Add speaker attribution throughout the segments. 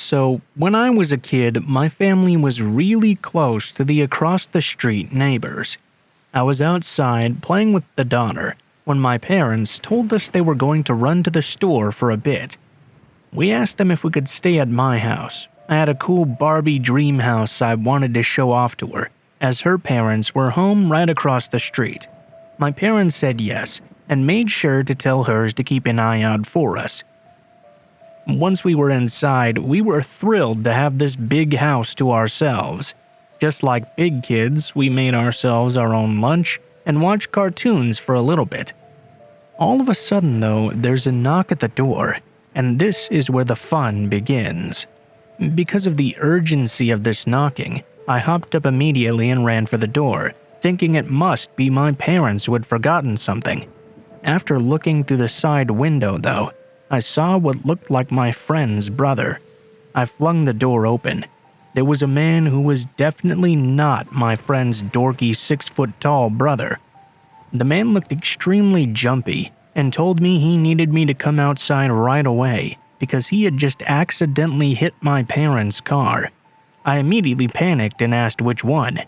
Speaker 1: So, when I was a kid, my family was really close to the across-the-street neighbors. I was outside playing with the daughter when my parents told us they were going to run to the store for a bit. We asked them if we could stay at my house. I had a cool Barbie dream house I wanted to show off to her, as her parents were home right across the street. My parents said yes, and made sure to tell hers to keep an eye out for us. Once we were inside, we were thrilled to have this big house to ourselves. Just like big kids, we made ourselves our own lunch and watched cartoons for a little bit. All of a sudden, though, there's a knock at the door, and this is where the fun begins. Because of the urgency of this knocking, I hopped up immediately and ran for the door, thinking it must be my parents who had forgotten something. After looking through the side window, though, I saw what looked like my friend's brother. I flung the door open. There was a man who was definitely not my friend's dorky 6-foot-tall brother. The man looked extremely jumpy and told me he needed me to come outside right away because he had just accidentally hit my parents' car. I immediately panicked and asked which one.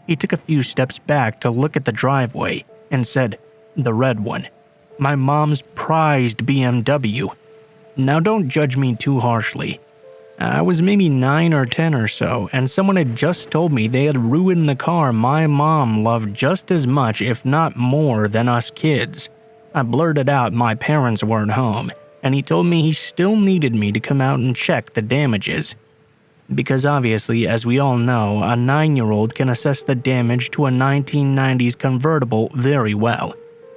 Speaker 1: He took a few steps back to look at the driveway and said, "The red one. My mom's prized BMW." Now don't judge me too harshly. I was maybe 9 or 10 or so, and someone had just told me they had ruined the car my mom loved just as much, if not more, than us kids. I blurted out my parents weren't home, and he told me he still needed me to come out and check the damages. Because obviously, as we all know, a 9-year-old can assess the damage to a 1990s convertible very well.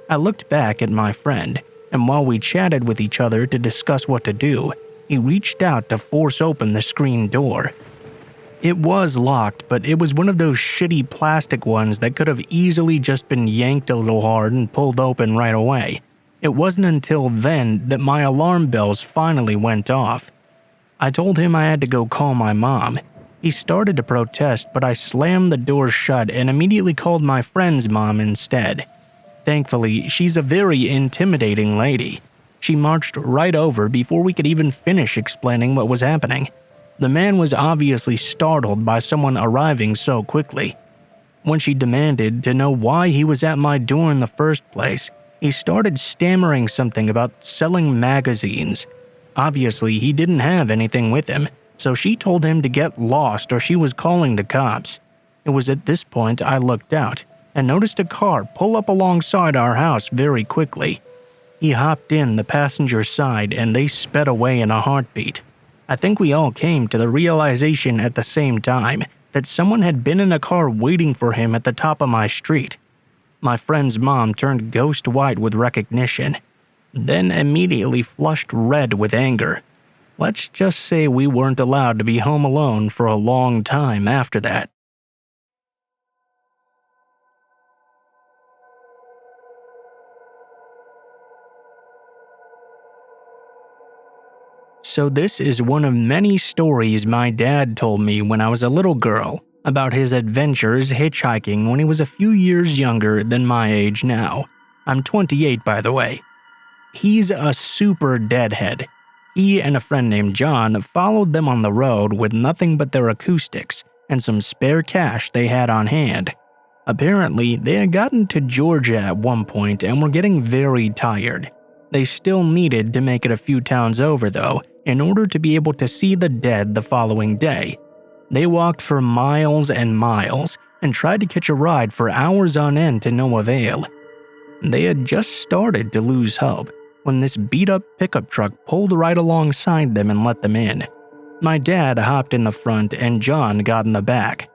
Speaker 1: I looked back at my friend, and while we chatted with each other to discuss what to do, he reached out to force open the screen door. It was locked, but it was one of those shitty plastic ones that could have easily just been yanked a little hard and pulled open right away. It wasn't until then that my alarm bells finally went off. I told him I had to go call my mom. He started to protest, but I slammed the door shut and immediately called my friend's mom instead. Thankfully, she's a very intimidating lady. She marched right over before we could even finish explaining what was happening. The man was obviously startled by someone arriving so quickly. When she demanded to know why he was at my door in the first place, he started stammering something about selling magazines. Obviously, he didn't have anything with him, so she told him to get lost or she was calling the cops. It was at this point I looked out and noticed a car pull up alongside our house very quickly. He hopped in the passenger side and they sped away in a heartbeat. I think we all came to the realization at the same time that someone had been in a car waiting for him at the top of my street. My friend's mom turned ghost white with recognition, then immediately flushed red with anger. Let's just say we weren't allowed to be home alone for a long time after that. So this is one of many stories my dad told me when I was a little girl about his adventures hitchhiking when he was a few years younger than my age now. I'm 28, by the way. He's a super deadhead. He and a friend named John followed them on the road with nothing but their acoustics and some spare cash they had on hand. Apparently, they had gotten to Georgia at one point and were getting very tired. They still needed to make it a few towns over, though, in order to be able to see the dead the following day. They walked for miles and miles and tried to catch a ride for hours on end to no avail. They had just started to lose hope when this beat-up pickup truck pulled right alongside them and let them in. My dad hopped in the front and John got in the back.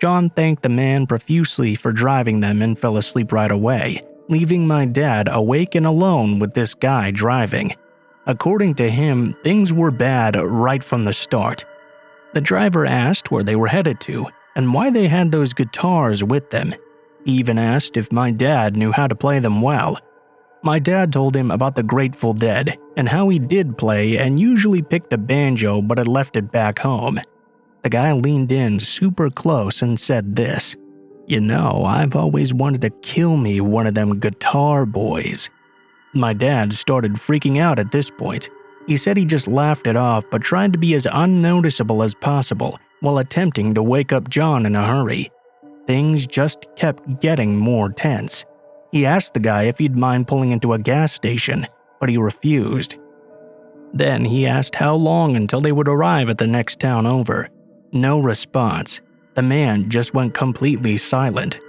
Speaker 1: John thanked the man profusely for driving them and fell asleep right away, leaving my dad awake and alone with this guy driving. According to him, things were bad right from the start. The driver asked where they were headed to and why they had those guitars with them. He even asked if my dad knew how to play them well. My dad told him about the Grateful Dead and how he did play and usually picked a banjo but had left it back home. The guy leaned in super close and said this, "You know, I've always wanted to kill me one of them guitar boys." My dad started freaking out at this point. He said he just laughed it off but tried to be as unnoticeable as possible while attempting to wake up John in a hurry. Things just kept getting more tense. He asked the guy if he'd mind pulling into a gas station, but he refused. Then he asked how long until they would arrive at the next town over. No response. The man just went completely silent.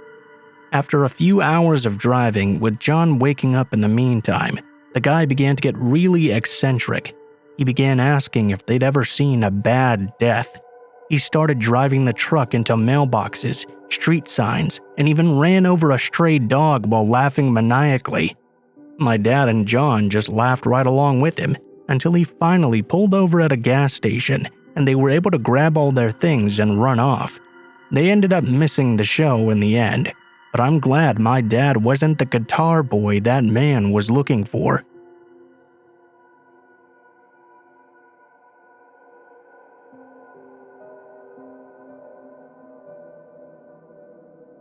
Speaker 1: After a few hours of driving, with John waking up in the meantime, the guy began to get really eccentric. He began asking if they'd ever seen a bad death. He started driving the truck into mailboxes, street signs, and even ran over a stray dog while laughing maniacally. My dad and John just laughed right along with him until he finally pulled over at a gas station and they were able to grab all their things and run off. They ended up missing the show in the end, but I'm glad my dad wasn't the guitar boy that man was looking for.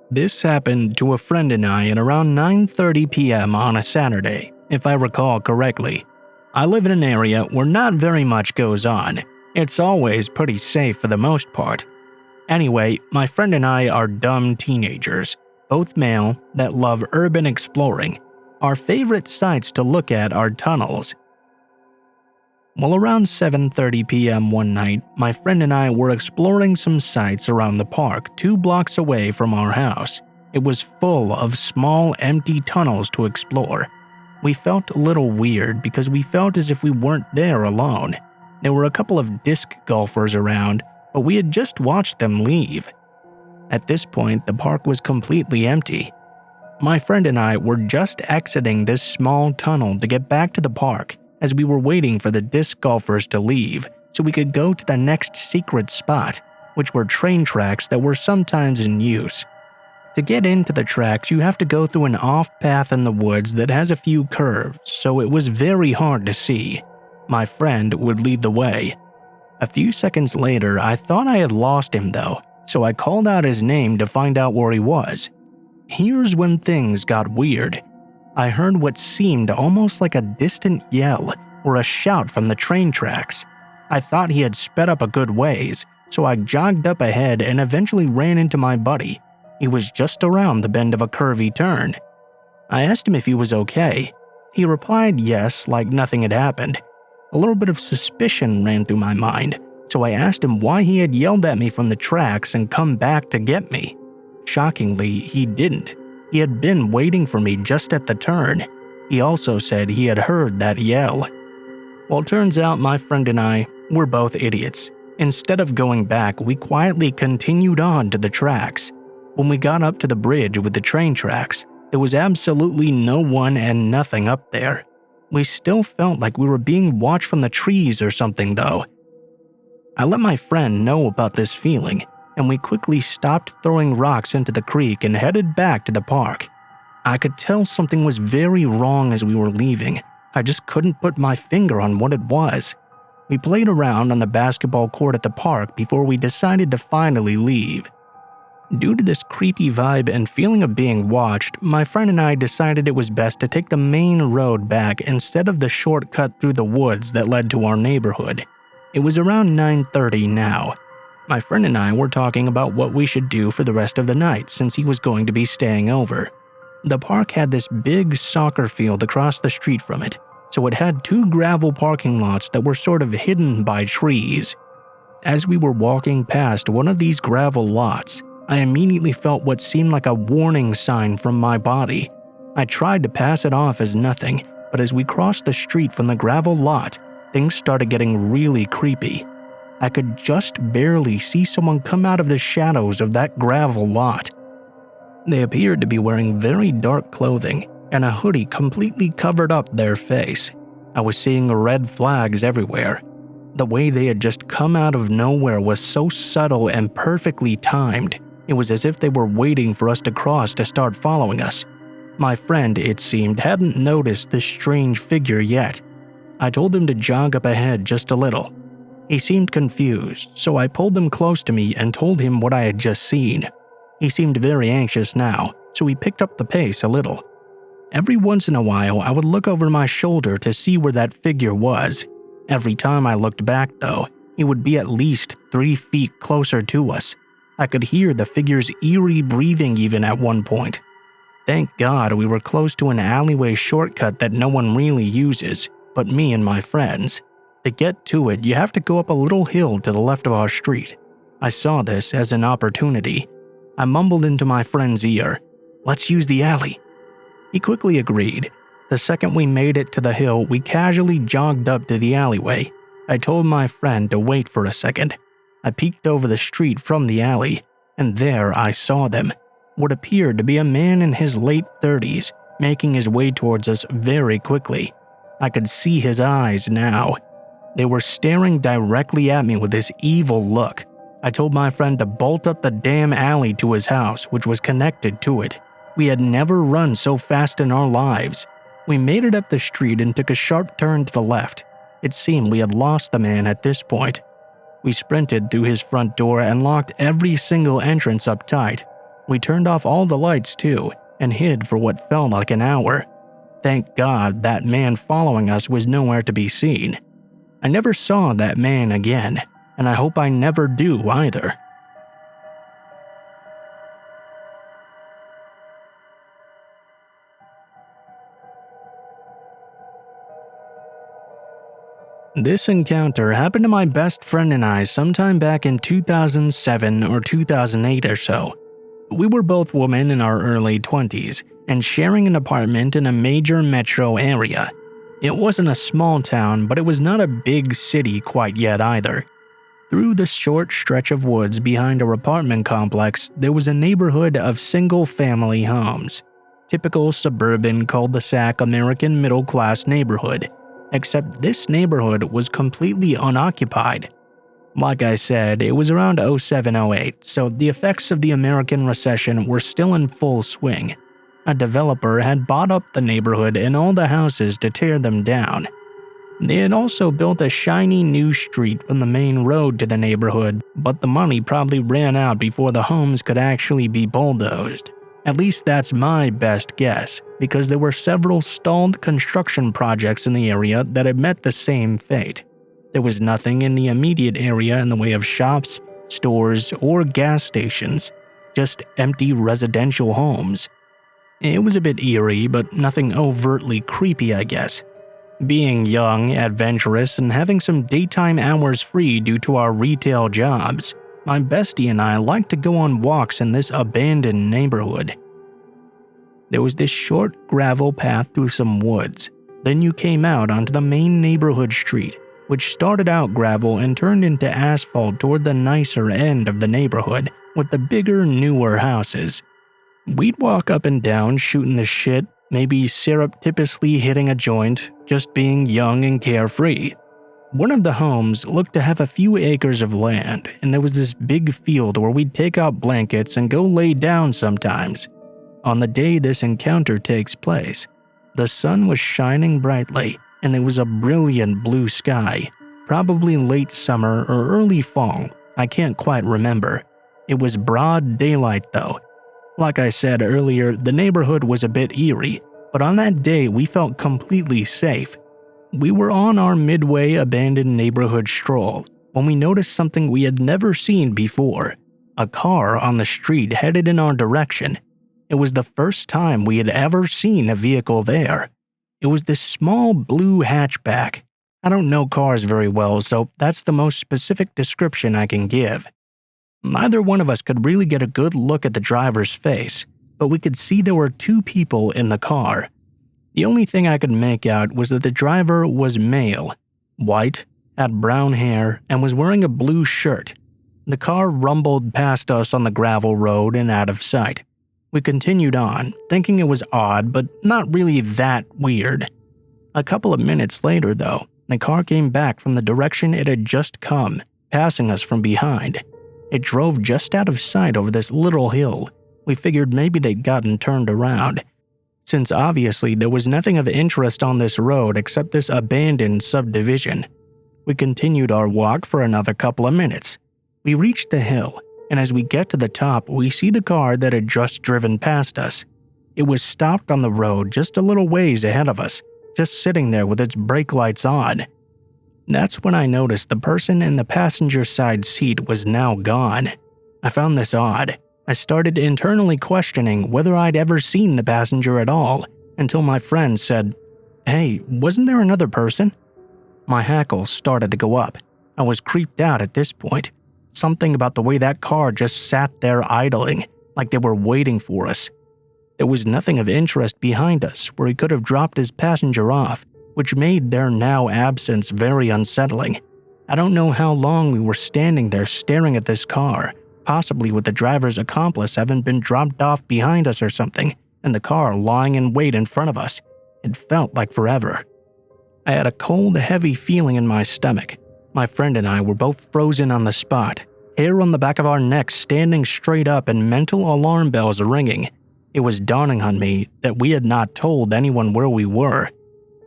Speaker 1: This happened to a friend and I at around 9:30 p.m. on a Saturday, if I recall correctly. I live in an area where not very much goes on. It's always pretty safe for the most part. Anyway, my friend and I are dumb teenagers, both male, that love urban exploring. Our favorite sites to look at are tunnels. Well, around 7:30 p.m. one night, my friend and I were exploring some sites around the park 2 blocks away from our house. It was full of small, empty tunnels to explore. We felt a little weird because we felt as if we weren't there alone. There were a couple of disc golfers around, but we had just watched them leave. At this point, the park was completely empty. My friend and I were just exiting this small tunnel to get back to the park as we were waiting for the disc golfers to leave so we could go to the next secret spot, which were train tracks that were sometimes in use. To get into the tracks, you have to go through an off-path in the woods that has a few curves, so it was very hard to see. My friend would lead the way. A few seconds later, I thought I had lost him though, so I called out his name to find out where he was. Here's when things got weird. I heard what seemed almost like a distant yell or a shout from the train tracks. I thought he had sped up a good ways, so I jogged up ahead and eventually ran into my buddy. He was just around the bend of a curvy turn. I asked him if he was okay. He replied yes, like nothing had happened. A little bit of suspicion ran through my mind, so I asked him why he had yelled at me from the tracks and come back to get me. Shockingly, he didn't. He had been waiting for me just at the turn. He also said he had heard that yell. Well, turns out my friend and I were both idiots. Instead of going back, we quietly continued on to the tracks. When we got up to the bridge with the train tracks, there was absolutely no one and nothing up there. We still felt like we were being watched from the trees or something though. I let my friend know about this feeling, and we quickly stopped throwing rocks into the creek and headed back to the park. I could tell something was very wrong as we were leaving. I just couldn't put my finger on what it was. We played around on the basketball court at the park before we decided to finally leave. Due to this creepy vibe and feeling of being watched, my friend and I decided it was best to take the main road back instead of the shortcut through the woods that led to our neighborhood. It was around 9:30 now. My friend and I were talking about what we should do for the rest of the night since he was going to be staying over. The park had this big soccer field across the street from it, so it had 2 gravel parking lots that were sort of hidden by trees. As we were walking past one of these gravel lots, I immediately felt what seemed like a warning sign from my body. I tried to pass it off as nothing, but as we crossed the street from the gravel lot, things started getting really creepy. I could just barely see someone come out of the shadows of that gravel lot. They appeared to be wearing very dark clothing, and a hoodie completely covered up their face. I was seeing red flags everywhere. The way they had just come out of nowhere was so subtle and perfectly timed. It was as if they were waiting for us to cross to start following us. My friend, it seemed, hadn't noticed this strange figure yet. I told him to jog up ahead just a little. He seemed confused, so I pulled him close to me and told him what I had just seen. He seemed very anxious now, so he picked up the pace a little. Every once in a while, I would look over my shoulder to see where that figure was. Every time I looked back, though, he would be at least 3 feet closer to us. I could hear the figure's eerie breathing even at one point. Thank God we were close to an alleyway shortcut that no one really uses, but me and my friends. To get to it, you have to go up a little hill to the left of our street. I saw this as an opportunity. I mumbled into my friend's ear, "Let's use the alley." He quickly agreed. The second we made it to the hill, we casually jogged up to the alleyway. I told my friend to wait for a second. I peeked over the street from the alley, and there I saw them. What appeared to be a man in his late 30s, making his way towards us very quickly. I could see his eyes now. They were staring directly at me with this evil look. I told my friend to bolt up the damn alley to his house, which was connected to it. We had never run so fast in our lives. We made it up the street and took a sharp turn to the left. It seemed we had lost the man at this point. We sprinted through his front door and locked every single entrance up tight. We turned off all the lights too, and hid for what felt like an hour. Thank God that man following us was nowhere to be seen. I never saw that man again, and I hope I never do either. This encounter happened to my best friend and I sometime back in 2007 or 2008 or so. We were both women in our early 20s and sharing an apartment in a major metro area. It wasn't a small town, but it was not a big city quite yet either. Through the short stretch of woods behind our apartment complex, there was a neighborhood of single-family homes. Typical suburban cul-de-sac American middle-class neighborhood. Except this neighborhood was completely unoccupied. Like I said, it was around 07-08, so the effects of the American recession were still in full swing. A developer had bought up the neighborhood and all the houses to tear them down. They had also built a shiny new street from the main road to the neighborhood, but the money probably ran out before the homes could actually be bulldozed. At least that's my best guess, because there were several stalled construction projects in the area that had met the same fate. There was nothing in the immediate area in the way of shops, stores, or gas stations, just empty residential homes. It was a bit eerie, but nothing overtly creepy, I guess. Being young, adventurous, and having some daytime hours free due to our retail jobs, my bestie and I liked to go on walks in this abandoned neighborhood. There was this short gravel path through some woods. Then you came out onto the main neighborhood street, which started out gravel and turned into asphalt toward the nicer end of the neighborhood with the bigger, newer houses. We'd walk up and down shooting the shit, maybe surreptitiously hitting a joint, just being young and carefree. One of the homes looked to have a few acres of land, and there was this big field where we'd take out blankets and go lay down sometimes. On the day this encounter takes place, the sun was shining brightly, and there was a brilliant blue sky, probably late summer or early fall, I can't quite remember. It was broad daylight though. Like I said earlier, the neighborhood was a bit eerie, but on that day we felt completely safe. We were on our midway abandoned neighborhood stroll when we noticed something we had never seen before. A car on the street headed in our direction. It was the first time we had ever seen a vehicle there. It was this small blue hatchback. I don't know cars very well, so that's the most specific description I can give. Neither one of us could really get a good look at the driver's face, but we could see there were 2 people in the car. The only thing I could make out was that the driver was male, white, had brown hair, and was wearing a blue shirt. The car rumbled past us on the gravel road and out of sight. We continued on, thinking it was odd, but not really that weird. A couple of minutes later, though, the car came back from the direction it had just come, passing us from behind. It drove just out of sight over this little hill. We figured maybe they'd gotten turned around, since obviously there was nothing of interest on this road except this abandoned subdivision. We continued our walk for another couple of minutes. We reached the hill, and as we get to the top, we see the car that had just driven past us. It was stopped on the road just a little ways ahead of us, just sitting there with its brake lights on. That's when I noticed the person in the passenger side seat was now gone. I found this odd. I started internally questioning whether I'd ever seen the passenger at all, until my friend said, "Hey, wasn't there another person?" My hackles started to go up. I was creeped out at this point. Something about the way that car just sat there idling, like they were waiting for us. There was nothing of interest behind us where he could have dropped his passenger off, which made their now absence very unsettling. I don't know how long we were standing there staring at this car, possibly with the driver's accomplice having been dropped off behind us or something, and the car lying in wait in front of us. It felt like forever. I had a cold, heavy feeling in my stomach. My friend and I were both frozen on the spot, hair on the back of our necks standing straight up and mental alarm bells ringing. It was dawning on me that we had not told anyone where we were.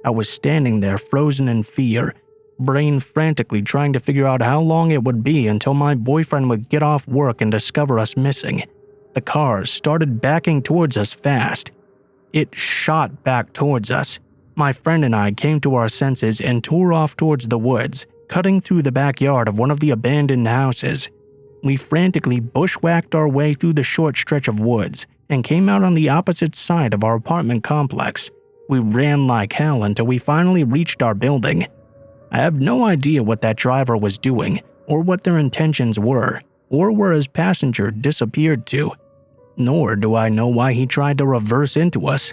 Speaker 1: I was standing there frozen in fear, brain frantically trying to figure out how long it would be until my boyfriend would get off work and discover us missing. The car started backing towards us fast. It shot back towards us. My friend and I came to our senses and tore off towards the woods, cutting through the backyard of one of the abandoned houses. We frantically bushwhacked our way through the short stretch of woods and came out on the opposite side of our apartment complex. We ran like hell until we finally reached our building. I have no idea what that driver was doing, or what their intentions were, or where his passenger disappeared to. Nor do I know why he tried to reverse into us.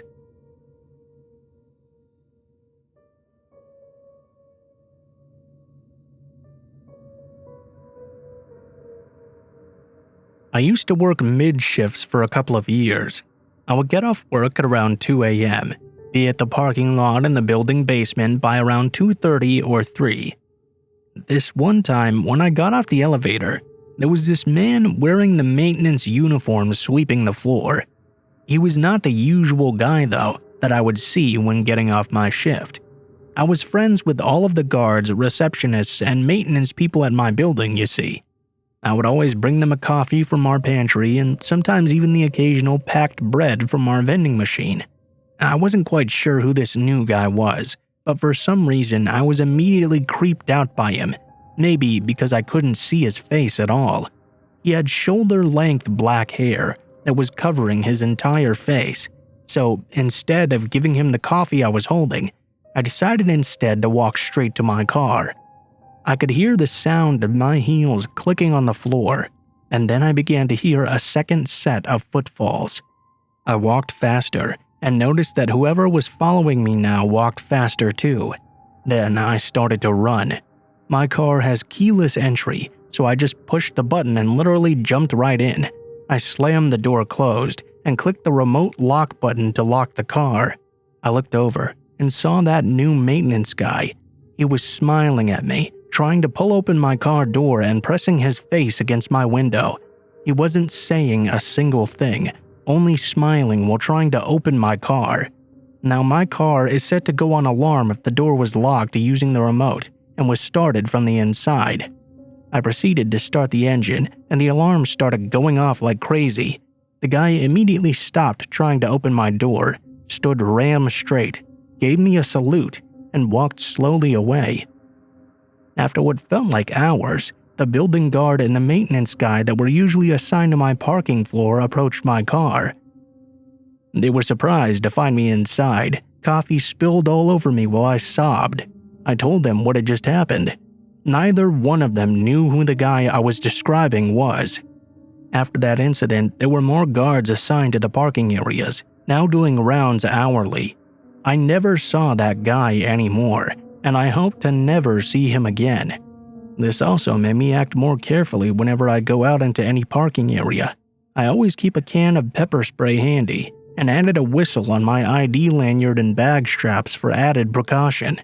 Speaker 1: I used to work mid-shifts for a couple of years. I would get off work at around 2 a.m., be at the parking lot in the building basement by around 2:30 or 3. This one time, when I got off the elevator, there was this man wearing the maintenance uniform sweeping the floor. He was not the usual guy, though, that I would see when getting off my shift. I was friends with all of the guards, receptionists, and maintenance people at my building, you see. I would always bring them a coffee from our pantry and sometimes even the occasional packed bread from our vending machine. I wasn't quite sure who this new guy was, but for some reason I was immediately creeped out by him, maybe because I couldn't see his face at all. He had shoulder-length black hair that was covering his entire face, so instead of giving him the coffee I was holding, I decided instead to walk straight to my car. I could hear the sound of my heels clicking on the floor, and then I began to hear a second set of footfalls. I walked faster and noticed that whoever was following me now walked faster too. Then I started to run. My car has keyless entry, so I just pushed the button and literally jumped right in. I slammed the door closed and clicked the remote lock button to lock the car. I looked over and saw that new maintenance guy. He was smiling at me, trying to pull open my car door and pressing his face against my window. He wasn't saying a single thing, only smiling while trying to open my car. Now my car is set to go on alarm if the door was locked using the remote and was started from the inside. I proceeded to start the engine and the alarm started going off like crazy. The guy immediately stopped trying to open my door, stood ram straight, gave me a salute, and walked slowly away. After what felt like hours, the building guard and the maintenance guy that were usually assigned to my parking floor approached my car. They were surprised to find me inside. Coffee spilled all over me while I sobbed. I told them what had just happened. Neither one of them knew who the guy I was describing was. After that incident, there were more guards assigned to the parking areas, now doing rounds hourly. I never saw that guy anymore, and I hope to never see him again. This also made me act more carefully whenever I go out into any parking area. I always keep a can of pepper spray handy, and added a whistle on my ID lanyard and bag straps for added precaution.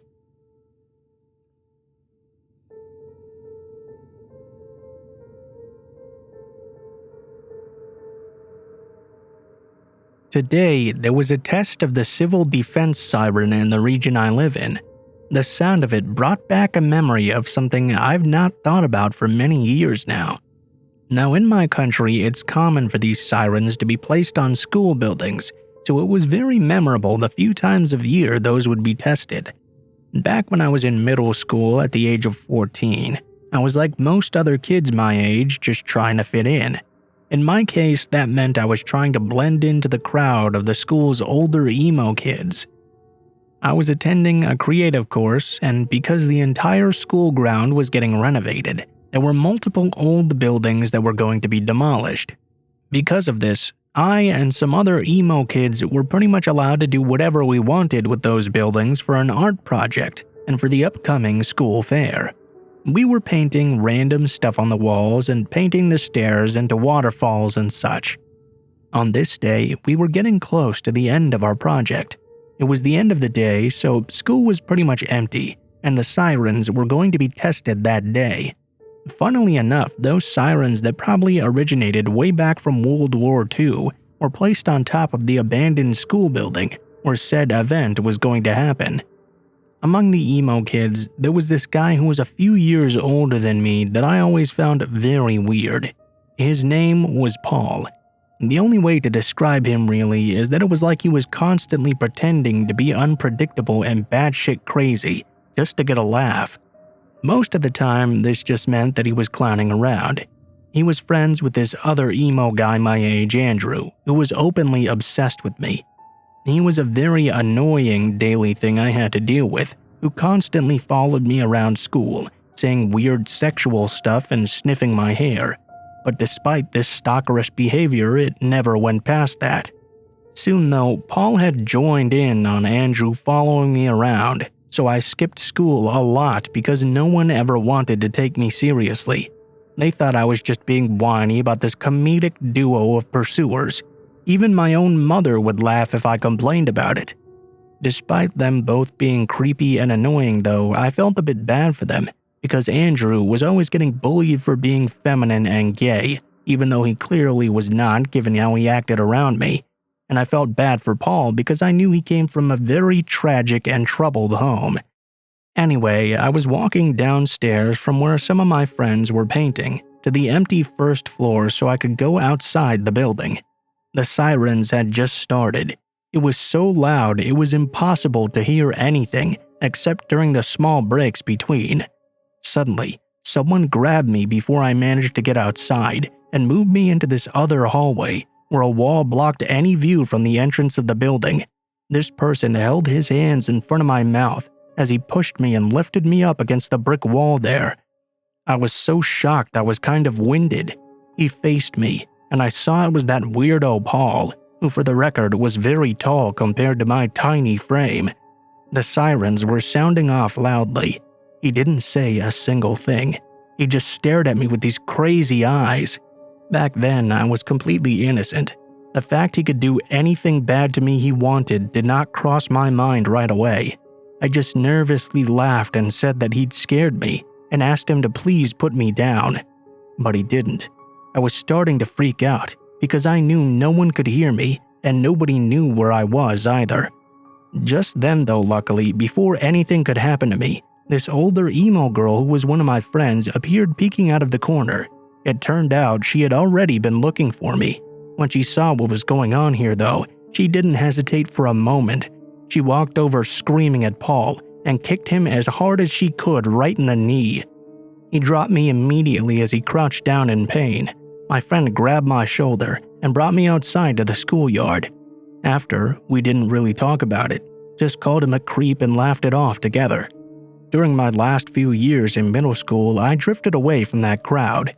Speaker 1: Today, there was a test of the civil defense siren in the region I live in. The sound of it brought back a memory of something I've not thought about for many years now. Now, in my country, it's common for these sirens to be placed on school buildings, so it was very memorable the few times of year those would be tested. Back when I was in middle school at the age of 14, I was like most other kids my age, just trying to fit in. In my case, that meant I was trying to blend into the crowd of the school's older emo kids. I was attending a creative course, and because the entire school ground was getting renovated, there were multiple old buildings that were going to be demolished. Because of this, I and some other emo kids were pretty much allowed to do whatever we wanted with those buildings for an art project and for the upcoming school fair. We were painting random stuff on the walls and painting the stairs into waterfalls and such. On this day, we were getting close to the end of our project. It was the end of the day, so school was pretty much empty, and the sirens were going to be tested that day. Funnily enough, those sirens that probably originated way back from World War II were placed on top of the abandoned school building where said event was going to happen. Among the emo kids, there was this guy who was a few years older than me that I always found very weird. His name was Paul. The only way to describe him really is that it was like he was constantly pretending to be unpredictable and batshit crazy just to get a laugh. Most of the time, this just meant that he was clowning around. He was friends with this other emo guy my age, Andrew, who was openly obsessed with me. He was a very annoying daily thing I had to deal with, who constantly followed me around school, saying weird sexual stuff and sniffing my hair. But despite this stalkerish behavior, it never went past that. Soon though, Paul had joined in on Andrew following me around, so I skipped school a lot because no one ever wanted to take me seriously. They thought I was just being whiny about this comedic duo of pursuers. Even my own mother would laugh if I complained about it. Despite them both being creepy and annoying though, I felt a bit bad for them, because Andrew was always getting bullied for being feminine and gay, even though he clearly was not given how he acted around me. And I felt bad for Paul because I knew he came from a very tragic and troubled home. Anyway, I was walking downstairs from where some of my friends were painting to the empty first floor so I could go outside the building. The sirens had just started. It was so loud it was impossible to hear anything except during the small breaks between. Suddenly, someone grabbed me before I managed to get outside and moved me into this other hallway where a wall blocked any view from the entrance of the building. This person held his hands in front of my mouth as he pushed me and lifted me up against the brick wall there. I was so shocked I was kind of winded. He faced me, and I saw it was that weirdo Paul, who for the record was very tall compared to my tiny frame. The sirens were sounding off loudly. He didn't say a single thing. He just stared at me with these crazy eyes. Back then, I was completely innocent. The fact he could do anything bad to me he wanted did not cross my mind right away. I just nervously laughed and said that he'd scared me and asked him to please put me down. But he didn't. I was starting to freak out because I knew no one could hear me and nobody knew where I was either. Just then though, luckily, before anything could happen to me, this older emo girl who was one of my friends appeared peeking out of the corner. It turned out she had already been looking for me. When she saw what was going on here though, she didn't hesitate for a moment. She walked over screaming at Paul and kicked him as hard as she could right in the knee. He dropped me immediately as he crouched down in pain. My friend grabbed my shoulder and brought me outside to the schoolyard. After, we didn't really talk about it, just called him a creep and laughed it off together. During my last few years in middle school, I drifted away from that crowd.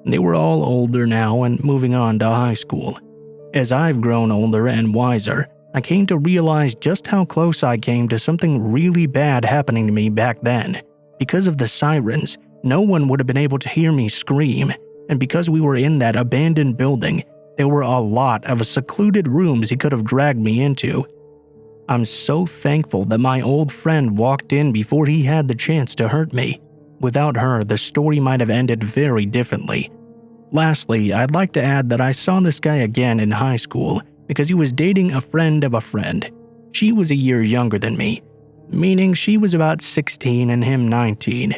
Speaker 1: They were all older now and moving on to high school. As I've grown older and wiser, I came to realize just how close I came to something really bad happening to me back then. Because of the sirens, no one would have been able to hear me scream, and because we were in that abandoned building, there were a lot of secluded rooms he could have dragged me into. I'm so thankful that my old friend walked in before he had the chance to hurt me. Without her, the story might have ended very differently. Lastly, I'd like to add that I saw this guy again in high school because he was dating a friend of a friend. She was a year younger than me, meaning she was about 16 and him 19.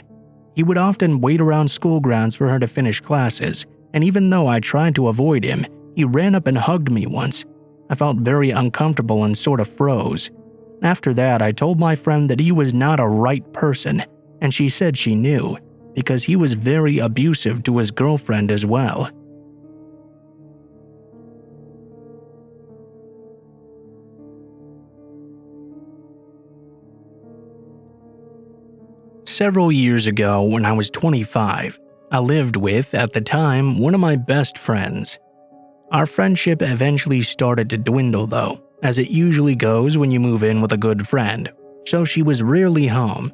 Speaker 1: He would often wait around school grounds for her to finish classes, and even though I tried to avoid him, he ran up and hugged me once. I felt very uncomfortable and sort of froze. After that, I told my friend that he was not a right person, and she said she knew, because he was very abusive to his girlfriend as well. Several years ago, when I was 25, I lived with, at the time, one of my best friends. Our friendship eventually started to dwindle though, as it usually goes when you move in with a good friend, so she was rarely home.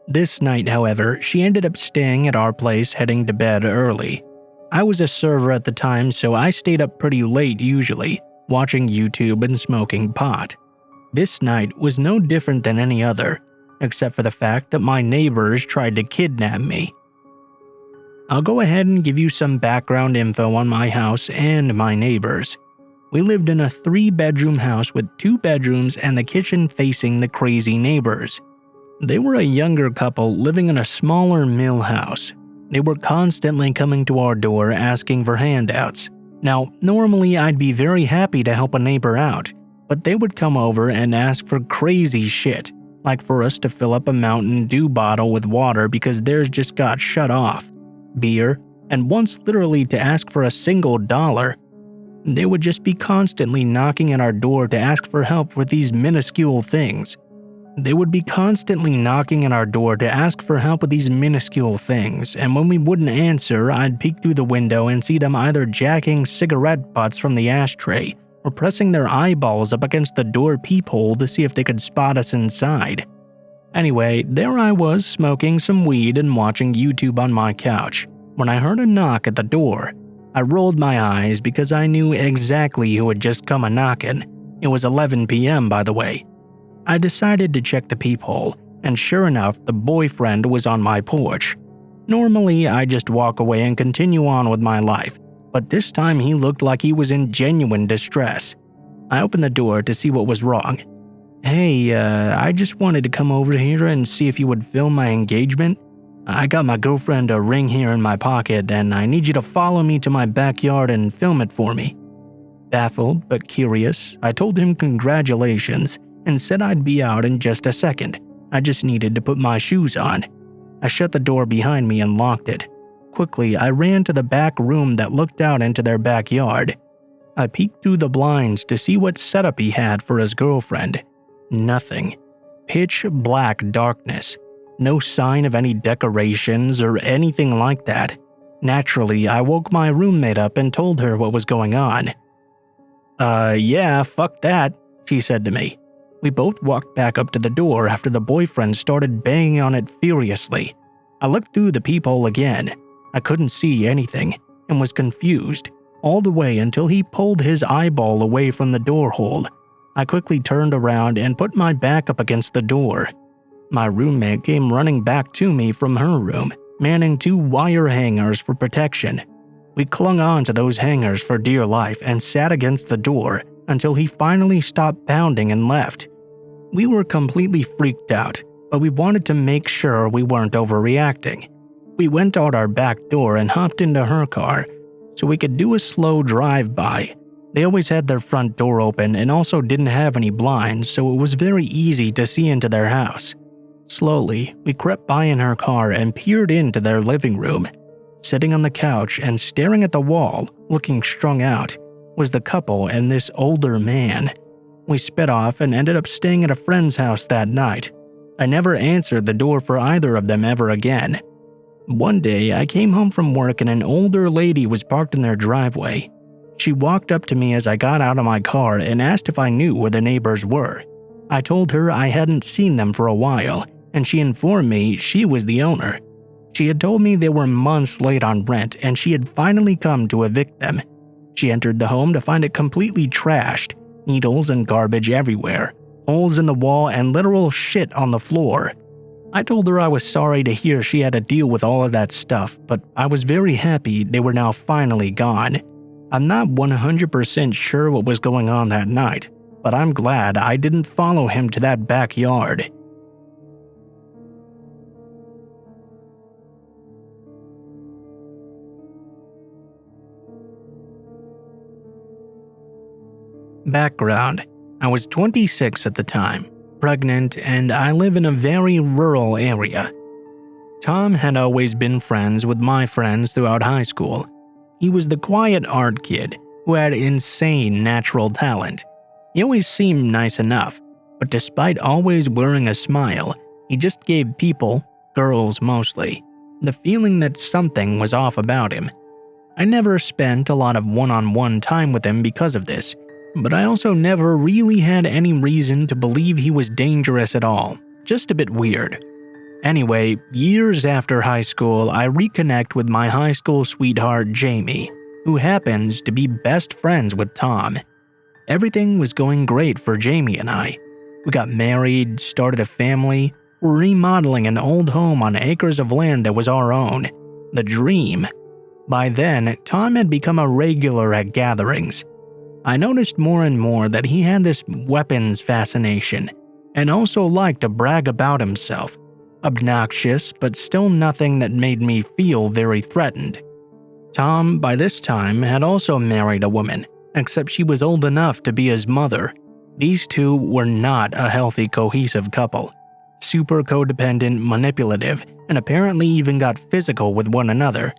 Speaker 1: This night, however, she ended up staying at our place heading to bed early. I was a server at the time, so I stayed up pretty late usually, watching YouTube and smoking pot. This night was no different than any other, except for the fact that my neighbors tried to kidnap me. I'll go ahead and give you some background info on my house and my neighbors. We lived in a 3-bedroom house with 2 bedrooms and the kitchen facing the crazy neighbors. They were a younger couple living in a smaller mill house. They were constantly coming to our door asking for handouts. Now, normally I'd be very happy to help a neighbor out, but they would come over and ask for crazy shit, like for us to fill up a Mountain Dew bottle with water because theirs just got shut off, beer, and once literally to ask for a single dollar. They would just be constantly knocking at our door to ask for help with these minuscule things. And when we wouldn't answer, I'd peek through the window and see them either jacking cigarette butts from the ashtray or pressing their eyeballs up against the door peephole to see if they could spot us inside. Anyway, there I was smoking some weed and watching YouTube on my couch when I heard a knock at the door. I rolled my eyes because I knew exactly who had just come a-knockin'. It was 11 p.m. by the way. I decided to check the peephole, and sure enough, the boyfriend was on my porch. Normally, I just walk away and continue on with my life, but this time he looked like he was in genuine distress. I opened the door to see what was wrong. "Hey, I just wanted to come over here and see if you would film my engagement. I got my girlfriend a ring here in my pocket, and I need you to follow me to my backyard and film it for me." Baffled but curious, I told him congratulations and said I'd be out in just a second. I just needed to put my shoes on. I shut the door behind me and locked it. Quickly, I ran to the back room that looked out into their backyard. I peeked through the blinds to see what setup he had for his girlfriend. Nothing. Pitch black darkness. No sign of any decorations or anything like that. Naturally, I woke my roommate up and told her what was going on. Yeah, fuck that," she said to me. We both walked back up to the door after the boyfriend started banging on it furiously. I looked through the peephole again. I couldn't see anything and was confused, all the way until he pulled his eyeball away from the door hole. I quickly turned around and put my back up against the door. My roommate came running back to me from her room, manning 2 wire hangers for protection. We clung on to those hangers for dear life and sat against the door until he finally stopped pounding and left. We were completely freaked out, but we wanted to make sure we weren't overreacting. We went out our back door and hopped into her car so we could do a slow drive-by. They always had their front door open and also didn't have any blinds, so it was very easy to see into their house. Slowly, we crept by in her car and peered into their living room. Sitting on the couch and staring at the wall, looking strung out, was the couple and this older man. We sped off and ended up staying at a friend's house that night. I never answered the door for either of them ever again. One day, I came home from work and an older lady was parked in their driveway. She walked up to me as I got out of my car and asked if I knew where the neighbors were. I told her I hadn't seen them for a while, and she informed me she was the owner. She had told me they were months late on rent and she had finally come to evict them. She entered the home to find it completely trashed, needles and garbage everywhere, holes in the wall and literal shit on the floor. I told her I was sorry to hear she had to deal with all of that stuff, but I was very happy they were now finally gone. I'm not 100% sure what was going on that night, but I'm glad I didn't follow him to that backyard. Background: I was 26 at the time. pregnant, and I live in a very rural area. Tom had always been friends with my friends throughout high school. He was the quiet art kid who had insane natural talent. He always seemed nice enough, but despite always wearing a smile, he just gave people, girls mostly, the feeling that something was off about him. I never spent a lot of one-on-one time with him because of this, but I also never really had any reason to believe he was dangerous at all, just a bit weird. Anyway, years after high school, I reconnect with my high school sweetheart Jamie, who happens to be best friends with Tom. Everything was going great for Jamie and I. We got married, started a family, were remodeling an old home on acres of land that was our own. The dream. By then, Tom had become a regular at gatherings. I noticed more and more that he had this weapons fascination, and also liked to brag about himself. Obnoxious, but still nothing that made me feel very threatened. Tom, by this time, had also married a woman, except she was old enough to be his mother. These two were not a healthy, cohesive couple. Super codependent, manipulative, and apparently even got physical with one another.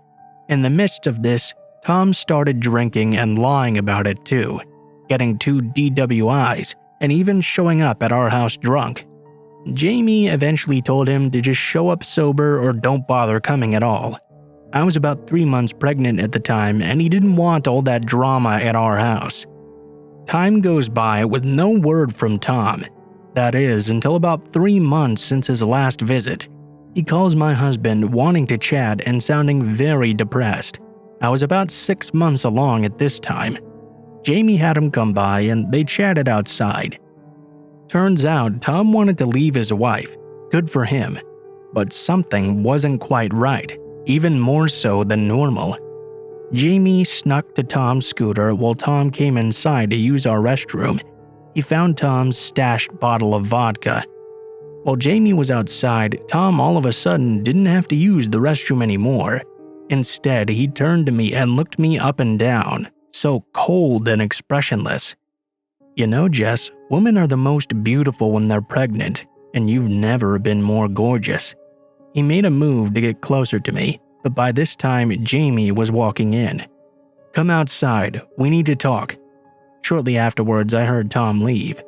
Speaker 1: In the midst of this, Tom started drinking and lying about it too, getting 2 DWIs, and even showing up at our house drunk. Jamie eventually told him to just show up sober or don't bother coming at all. I was about 3 months pregnant at the time, and he didn't want all that drama at our house. Time goes by with no word from Tom. That is, until about 3 months since his last visit. He calls my husband wanting to chat and sounding very depressed. I was about 6 months along at this time. Jamie had him come by and they chatted outside. Turns out Tom wanted to leave his wife. Good for him. But something wasn't quite right, even more so than normal. Jamie snuck to Tom's scooter while Tom came inside to use our restroom. He found Tom's stashed bottle of vodka. While Jamie was outside, Tom all of a sudden didn't have to use the restroom anymore. Instead, he turned to me and looked me up and down, so cold and expressionless. You know, Jess, women are the most beautiful when they're pregnant, and you've never been more gorgeous. He made a move to get closer to me, but by this time, Jamie was walking in. Come outside, we need to talk. Shortly afterwards, I heard Tom leave.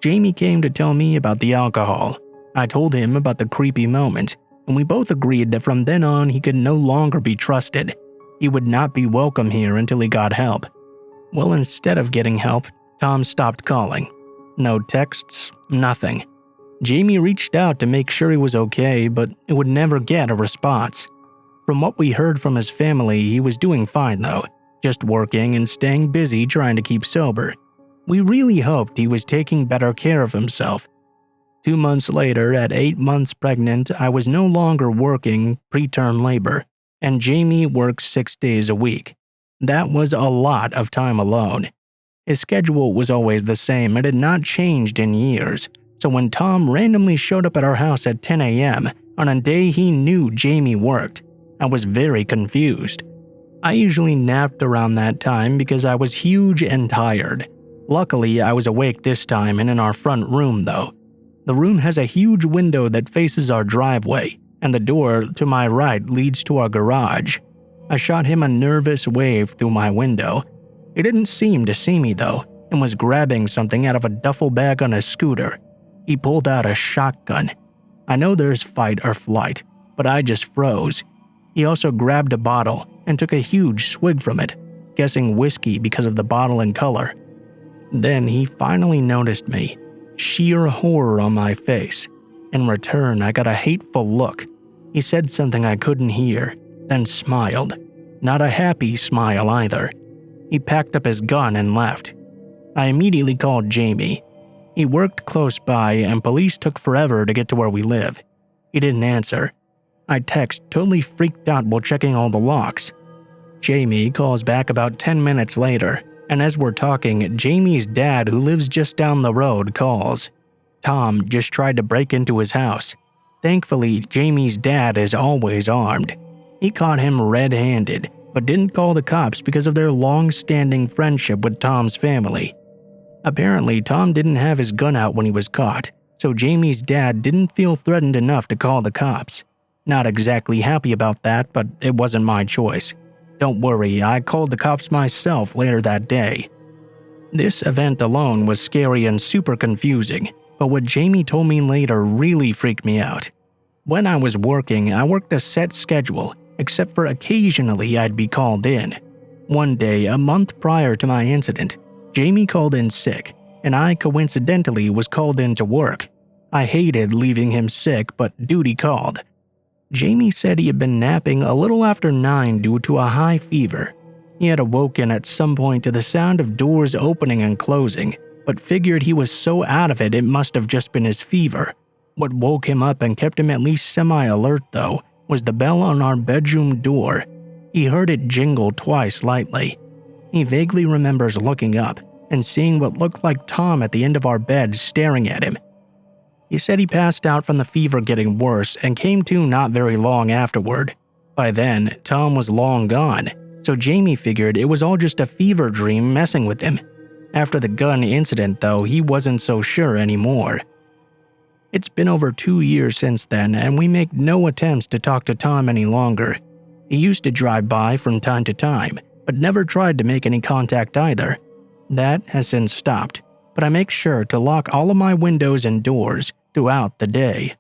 Speaker 1: Jamie came to tell me about the alcohol. I told him about the creepy moment, and we both agreed that from then on he could no longer be trusted. He would not be welcome here until he got help. Well, instead of getting help, Tom stopped calling. No texts, nothing. Jamie reached out to make sure he was okay, but it would never get a response. From what we heard from his family, he was doing fine though, just working and staying busy trying to keep sober. We really hoped he was taking better care of himself. 2 months later, at 8 months pregnant, I was no longer working preterm labor, and Jamie worked 6 days a week. That was a lot of time alone. His schedule was always the same and had not changed in years, so when Tom randomly showed up at our house at 10 a.m. on a day he knew Jamie worked, I was very confused. I usually napped around that time because I was huge and tired. Luckily, I was awake this time and in our front room though. The room has a huge window that faces our driveway, and the door to my right leads to our garage. I shot him a nervous wave through my window. He didn't seem to see me though, and was grabbing something out of a duffel bag on his scooter. He pulled out a shotgun. I know there's fight or flight, but I just froze. He also grabbed a bottle and took a huge swig from it, guessing whiskey because of the bottle and color. Then he finally noticed me. Sheer horror on my face. In return, I got a hateful look. He said something I couldn't hear, then smiled. Not a happy smile either. He packed up his gun and left. I immediately called Jamie. He worked close by and police took forever to get to where we live. He didn't answer. I text, totally freaked out while checking all the locks. Jamie calls back about 10 minutes later, and as we're talking, Jamie's dad, who lives just down the road, calls. Tom just tried to break into his house. Thankfully, Jamie's dad is always armed. He caught him red-handed, but didn't call the cops because of their long-standing friendship with Tom's family. Apparently, Tom didn't have his gun out when he was caught, so Jamie's dad didn't feel threatened enough to call the cops. Not exactly happy about that, but it wasn't my choice. Don't worry, I called the cops myself later that day. This event alone was scary and super confusing, but what Jamie told me later really freaked me out. When I was working, I worked a set schedule, except for occasionally I'd be called in. One day, a month prior to my incident, Jamie called in sick, and I coincidentally was called in to work. I hated leaving him sick, but duty called. Jamie said he had been napping a little after 9 due to a high fever. He had awoken at some point to the sound of doors opening and closing, but figured he was so out of it must have just been his fever. What woke him up and kept him at least semi-alert, though, was the bell on our bedroom door. He heard it jingle twice lightly. He vaguely remembers looking up and seeing what looked like Tom at the end of our bed staring at him. He said he passed out from the fever getting worse and came to not very long afterward. By then, Tom was long gone, so Jamie figured it was all just a fever dream messing with him. After the gun incident, though, he wasn't so sure anymore. It's been over 2 years since then, and we make no attempts to talk to Tom any longer. He used to drive by from time to time, but never tried to make any contact either. That has since stopped, but I make sure to lock all of my windows and doors throughout the day.